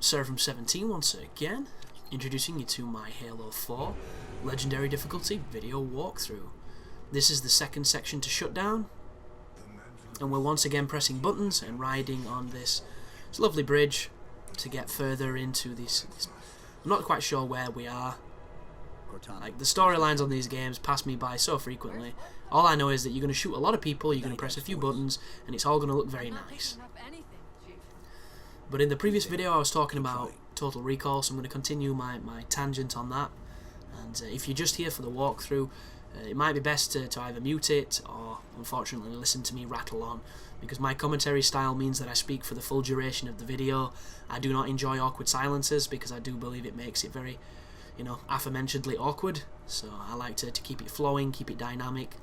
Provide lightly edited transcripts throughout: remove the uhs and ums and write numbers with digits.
From 17 once again, introducing you to my Halo 4 Legendary Difficulty video walkthrough. This is the second section to Shutdown, and we're once again pressing buttons and riding on this lovely bridge to get further into this. I'm not quite sure where we are. Like, the storylines on these games pass me by so frequently. All I know is that you're going to shoot a lot of people, you're going to press a few buttons, and it's all going to look very nice. But in the previous video I was talking about Total Recall, so I'm going to continue my tangent on that. And if you're just here for the walkthrough, it might be best to either mute it or, unfortunately, listen to me rattle on, because my commentary style means that I speak for the full duration of the video. I do not enjoy awkward silences, because I do believe it makes it very, aforementionedly awkward. So I like to keep it flowing, keep it dynamic.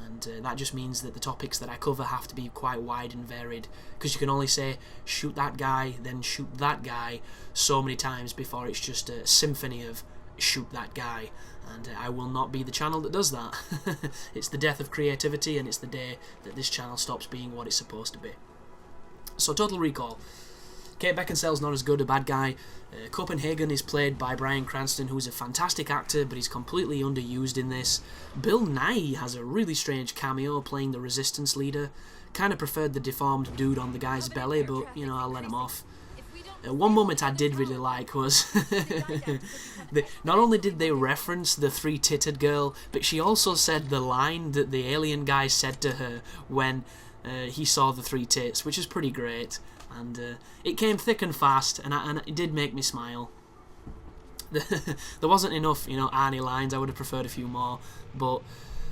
And that just means that the topics that I cover have to be quite wide and varied, because you can only say shoot that guy, then shoot that guy so many times before it's just a symphony of shoot that guy, and I will not be the channel that does that. It's the death of creativity, and it's the day that this channel stops being what it's supposed to be. So Total Recall. Kate Beckinsale's not as good a bad guy. Copenhagen is played by Bryan Cranston, who's a fantastic actor, but he's completely underused in this. Bill Nighy has a really strange cameo playing the resistance leader. Kind of preferred the deformed dude on the guy's belly, but, I'll let him off. One moment I did really like was not only did they reference the three-titted girl, but she also said the line that the alien guy said to her when he saw the three tits, which is pretty great. And it came thick and fast, and it did make me smile. There wasn't enough, Arnie lines. I would have preferred a few more, but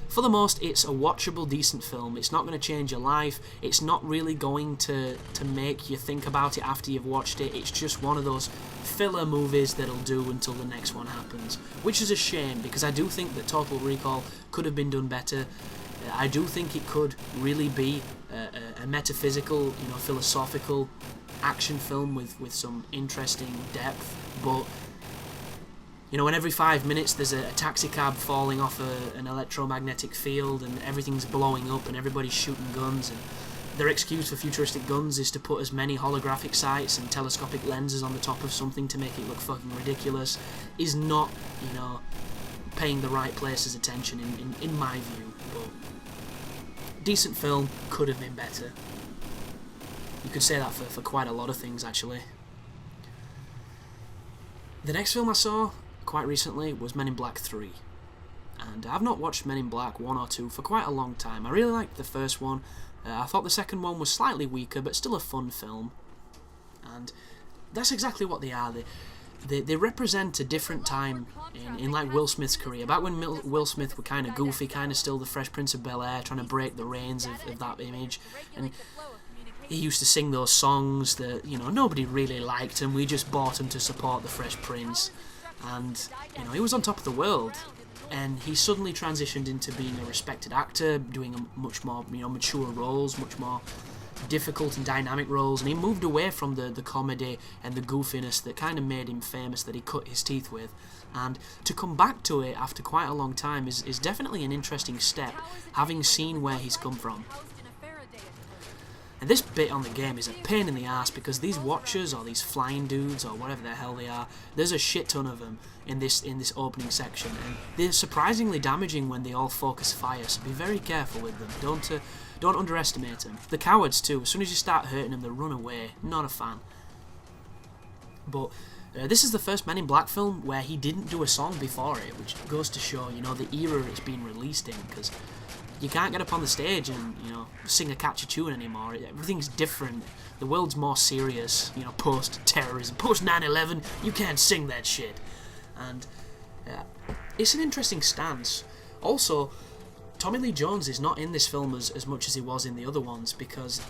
for the most, it's a watchable, decent film. It's not going to change your life. It's not really going to make you think about it after you've watched it. It's just one of those filler movies that'll do until the next one happens, which is a shame, because I do think that Total Recall could have been done better. I do think it could really be a metaphysical, philosophical action film with some interesting depth, but when every 5 minutes there's a taxi cab falling off an electromagnetic field and everything's blowing up and everybody's shooting guns, and their excuse for futuristic guns is to put as many holographic sights and telescopic lenses on the top of something to make it look fucking ridiculous, is not, paying the right places attention in my view. But decent film, could have been better. You could say that for quite a lot of things, actually. The next film I saw quite recently was Men in Black 3. And I've not watched Men in Black 1 or 2 for quite a long time. I really liked the first one. I thought the second one was slightly weaker, but still a fun film. And that's exactly what they are. They represent a different time in like Will Smith's career. Back when Will Smith were kind of goofy, kind of still the Fresh Prince of Bel-Air, trying to break the reins of that image. And he used to sing those songs that, nobody really liked, and we just bought him to support the Fresh Prince. And, he was on top of the world. And he suddenly transitioned into being a respected actor, doing a much more, mature roles, much more difficult and dynamic roles, and he moved away from the comedy and the goofiness that kind of made him famous, that he cut his teeth with. And to come back to it after quite a long time is definitely an interesting step, having seen where he's come from. And this bit on the game is a pain in the ass, because these watchers, or these flying dudes, or whatever the hell they are, there's a shit ton of them in this opening section, and they're surprisingly damaging when they all focus fire, so be very careful with them. Don't underestimate them. The cowards too, as soon as you start hurting them, they run away. Not a fan. But this is the first Men in Black film where he didn't do a song before it, which goes to show, the era it's been released in, because you can't get up on the stage and, sing a catchy tune anymore. Everything's different. The world's more serious, post-terrorism, post-9/11. You can't sing that shit. And it's an interesting stance. Also, Tommy Lee Jones is not in this film as much as he was in the other ones, because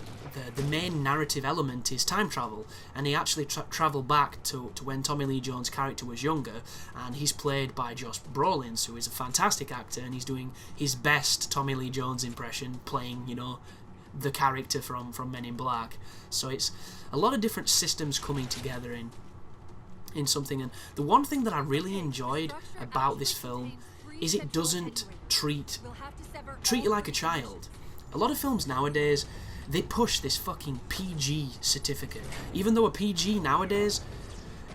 the main narrative element is time travel, and he actually travelled back to when Tommy Lee Jones' character was younger, and he's played by Josh Brolin, who is a fantastic actor, and he's doing his best Tommy Lee Jones impression, playing, the character from Men in Black. So it's a lot of different systems coming together in something, and the one thing that I really enjoyed about this film is it doesn't treat you like a child. A lot of films nowadays, they push this fucking PG certificate. Even though a PG nowadays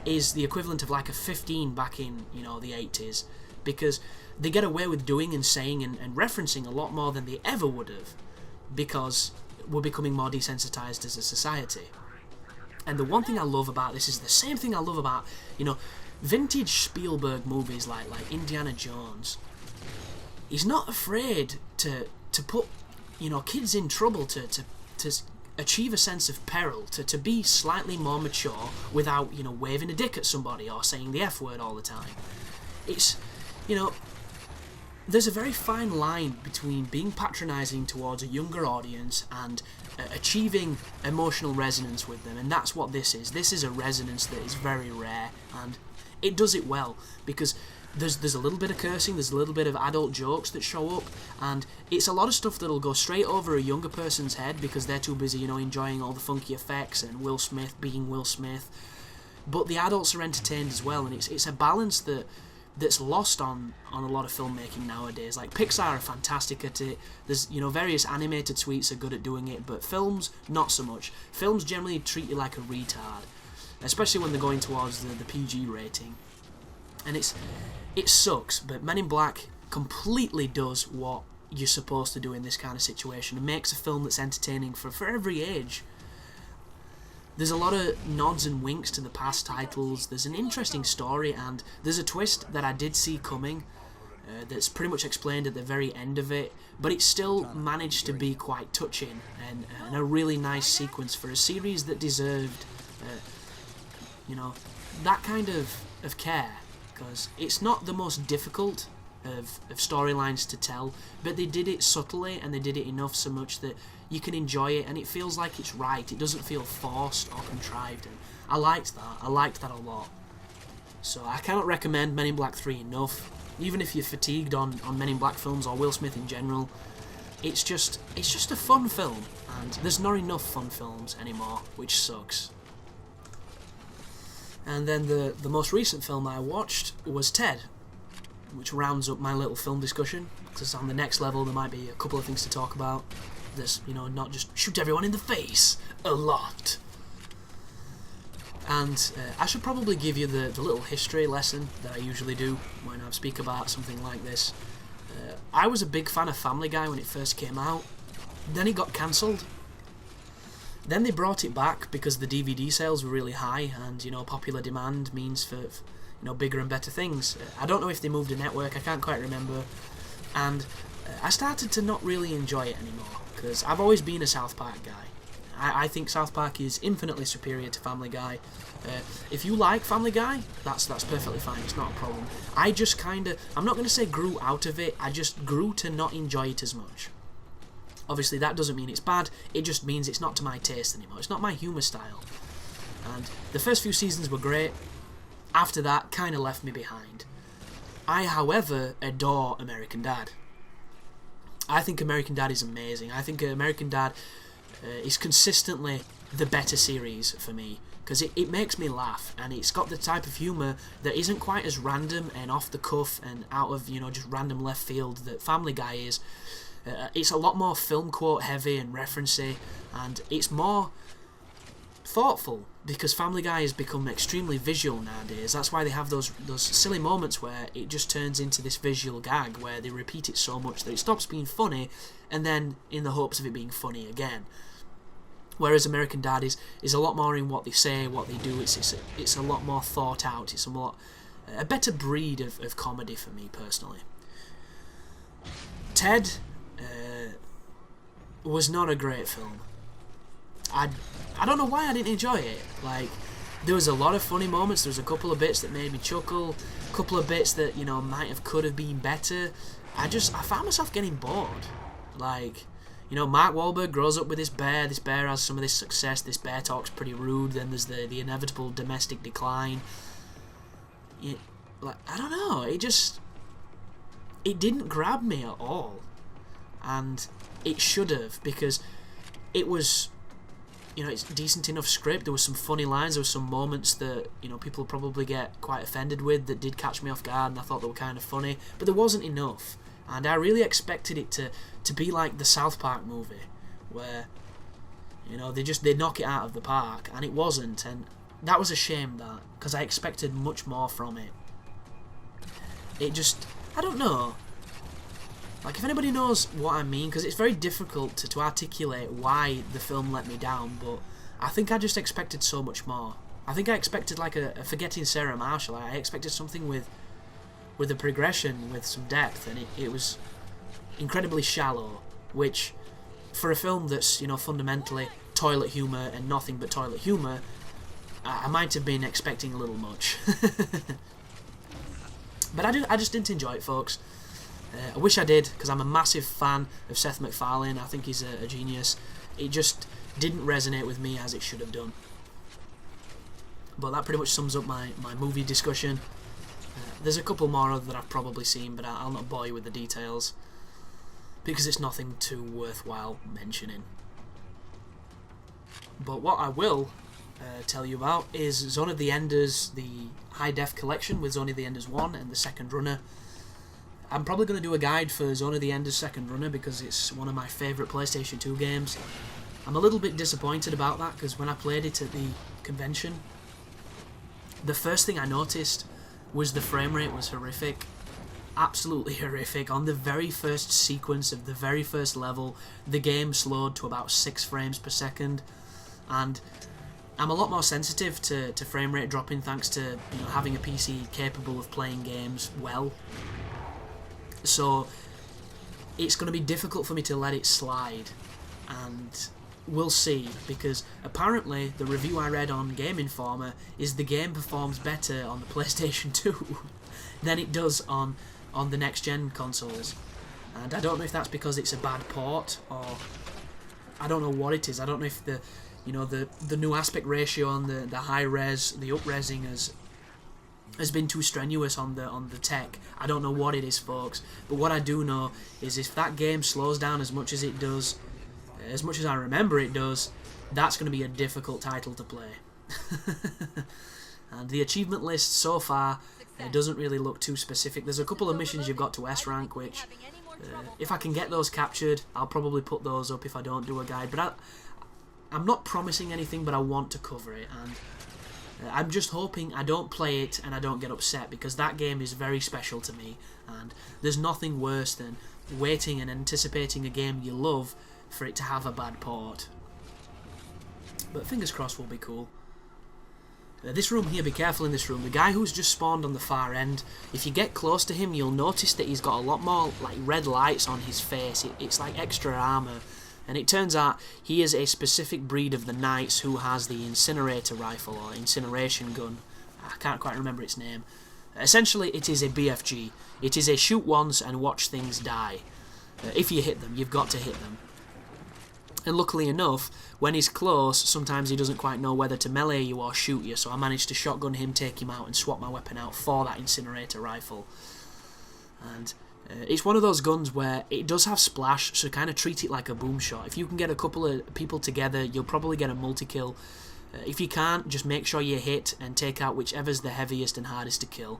is the equivalent of like a 15 back in, you know, the 80s, because they get away with doing and saying and referencing a lot more than they ever would have, because we're becoming more desensitized as a society. And the one thing I love about this is the same thing I love about, you know, vintage Spielberg movies like Indiana Jones. He's not afraid to put, you know, kids in trouble, to achieve a sense of peril, to be slightly more mature without, you know, waving a dick at somebody or saying the F word all the time. It's, you know, there's a very fine line between being patronising towards a younger audience and achieving emotional resonance with them, and that's what this is. This is a resonance that is very rare, and it does it well, because there's a little bit of cursing, there's a little bit of adult jokes that show up, and it's a lot of stuff that'll go straight over a younger person's head because they're too busy, you know, enjoying all the funky effects and Will Smith being Will Smith. But the adults are entertained as well, and it's a balance that's lost on a lot of filmmaking nowadays. Like, Pixar are fantastic at it. There's, you know, various animated suites are good at doing it, but films, not so much. Films generally treat you like a retard, especially when they're going towards the PG rating. And it sucks, but Men in Black completely does what you're supposed to do in this kind of situation and makes a film that's entertaining for every age. There's a lot of nods and winks to the past titles, there's an interesting story, and there's a twist that I did see coming that's pretty much explained at the very end of it, but it still managed to be quite touching and a really nice sequence for a series that deserved, you know, that kind of care, because it's not the most difficult of storylines to tell, but they did it subtly and they did it enough so much that you can enjoy it and it feels like it's right. It doesn't feel forced or contrived, and I liked that a lot. So I cannot recommend Men in Black 3 enough. Even if you're fatigued on Men in Black films or Will Smith in general, it's just a fun film, and there's not enough fun films anymore, which sucks. And then the most recent film I watched was Ted, which rounds up my little film discussion, because on the next level there might be a couple of things to talk about. There's, you know, not just shoot everyone in the face a lot. And I should probably give you the little history lesson that I usually do when I speak about something like this. I was a big fan of Family Guy when it first came out. Then it got cancelled. Then they brought it back because the DVD sales were really high, and, you know, popular demand means for you know, bigger and better things. I don't know if they moved a network, I can't quite remember. And I started to not really enjoy it anymore, because I've always been a South Park guy. I think South Park is infinitely superior to Family Guy. If you like Family Guy, that's perfectly fine, it's not a problem. I just kinda, I'm not going to say grew out of it, I just grew to not enjoy it as much. Obviously that doesn't mean it's bad, it just means it's not to my taste anymore, it's not my humour style. And the first few seasons were great, after that kinda left me behind. I, however, adore American Dad. I think American Dad is amazing. I think American Dad is consistently the better series for me, because it makes me laugh, and it's got the type of humour that isn't quite as random and off the cuff and out of, you know, just random left field that Family Guy is. It's a lot more film quote heavy and referencey, and it's more thoughtful, because Family Guy has become extremely visual nowadays. That's why they have those silly moments where it just turns into this visual gag where they repeat it so much that it stops being funny, and then in the hopes of it being funny again. Whereas American Dad is a lot more in what they say, what they do. It's a lot more thought out. It's a better breed of comedy for me personally. Ted was not a great film. I don't know why I didn't enjoy it. Like, there was a lot of funny moments, there was a couple of bits that made me chuckle, a couple of bits that, you know, could have been better. I found myself getting bored. Like, you know, Mark Wahlberg grows up with this bear has some of this success, this bear talks pretty rude, then there's the inevitable domestic decline. Like, I don't know, it didn't grab me at all. And it should have, because it was, you know, it's decent enough script, there was some funny lines, there was some moments that, you know, people probably get quite offended with that did catch me off guard, and I thought they were kind of funny, but there wasn't enough. And I really expected it to be like the South Park movie, where, you know, they knock it out of the park, and it wasn't. And that was a shame, that, because I expected much more from it. It just, I don't know. Like, if anybody knows what I mean, because it's very difficult to articulate why the film let me down, but I think I just expected so much more. I think I expected like a Forgetting Sarah Marshall. I expected something with a progression, with some depth, and it was incredibly shallow, which, for a film that's, you know, fundamentally toilet humour and nothing but toilet humour, I might have been expecting a little much. But I just didn't enjoy it, folks. I wish I did, because I'm a massive fan of Seth MacFarlane. I think he's a genius. It just didn't resonate with me as it should have done. But that pretty much sums up my movie discussion. There's a couple more that I've probably seen, but I'll not bore you with the details, because it's nothing too worthwhile mentioning. But what I will tell you about is Zone of the Enders, the high-def collection with Zone of the Enders 1 and the second runner. I'm probably going to do a guide for Zone of the Enders second runner because it's one of my favourite PlayStation 2 games. I'm a little bit disappointed about that, because when I played it at the convention, the first thing I noticed was the frame rate was horrific. Absolutely horrific. On the very first sequence of the very first level, the game slowed to about 6 frames per second, and I'm a lot more sensitive to frame rate dropping thanks to, you know, having a PC capable of playing games well. So it's going to be difficult for me to let it slide, and we'll see, because apparently the review I read on Game Informer is the game performs better on the PlayStation 2 than it does on the next gen consoles. And I don't know if that's because it's a bad port, or I don't know what it is. I don't know if the, you know, the new aspect ratio on the high res, the up-resing has been too strenuous on the tech. I don't know what it is, folks. But what I do know is if that game slows down as much as it does, as much as I remember it does, that's going to be a difficult title to play. And the achievement list so far, it doesn't really look too specific. There's a couple of missions you've got to S rank, which if I can get those captured, I'll probably put those up if I don't do a guide. But I'm not promising anything, but I want to cover it, and I'm just hoping I don't play it and I don't get upset, because that game is very special to me, and there's nothing worse than waiting and anticipating a game you love for it to have a bad port. But fingers crossed will be cool. This room here, be careful in this room. The guy who's just spawned on the far end, if you get close to him, you'll notice that he's got a lot more like red lights on his face. It's like extra armour. And it turns out he is a specific breed of the Knights who has the incinerator rifle, or incineration gun. I can't quite remember its name. Essentially, it is a BFG. It is a shoot once and watch things die. If you hit them, you've got to hit them. And luckily enough, when he's close, sometimes he doesn't quite know whether to melee you or shoot you, so I managed to shotgun him, take him out, and swap my weapon out for that incinerator rifle. And it's one of those guns where it does have splash, so kind of treat it like a boom shot. If you can get a couple of people together, you'll probably get a multi-kill. If you can't, just make sure you hit and take out whichever's the heaviest and hardest to kill.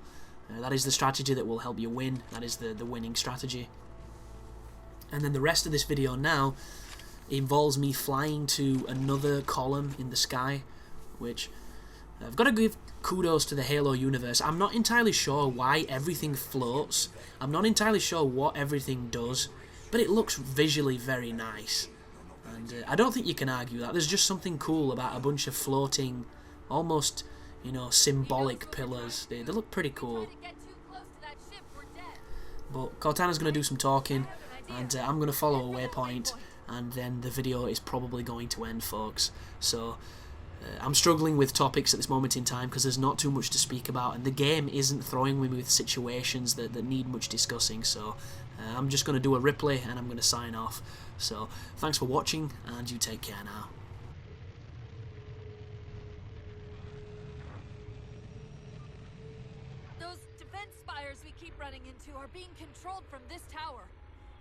That is the strategy that will help you win. That is the winning strategy. And then the rest of this video now involves me flying to another column in the sky, which I've got to give kudos to the Halo universe. I'm not entirely sure why everything floats. I'm not entirely sure what everything does, but it looks visually very nice. And I don't think you can argue that. There's just something cool about a bunch of floating, almost, you know, symbolic pillars. They look pretty cool. But Cortana's going to do some talking, and I'm going to follow a waypoint, and then the video is probably going to end, folks. So I'm struggling with topics at this moment in time because there's not too much to speak about, and the game isn't throwing me with situations that need much discussing. So I'm just going to do a replay and I'm going to sign off. So thanks for watching, and you take care now. Those defense spires we keep running into are being controlled from this tower.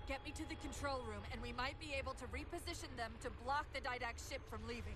Get me to the control room, and we might be able to reposition them to block the Didact ship from leaving.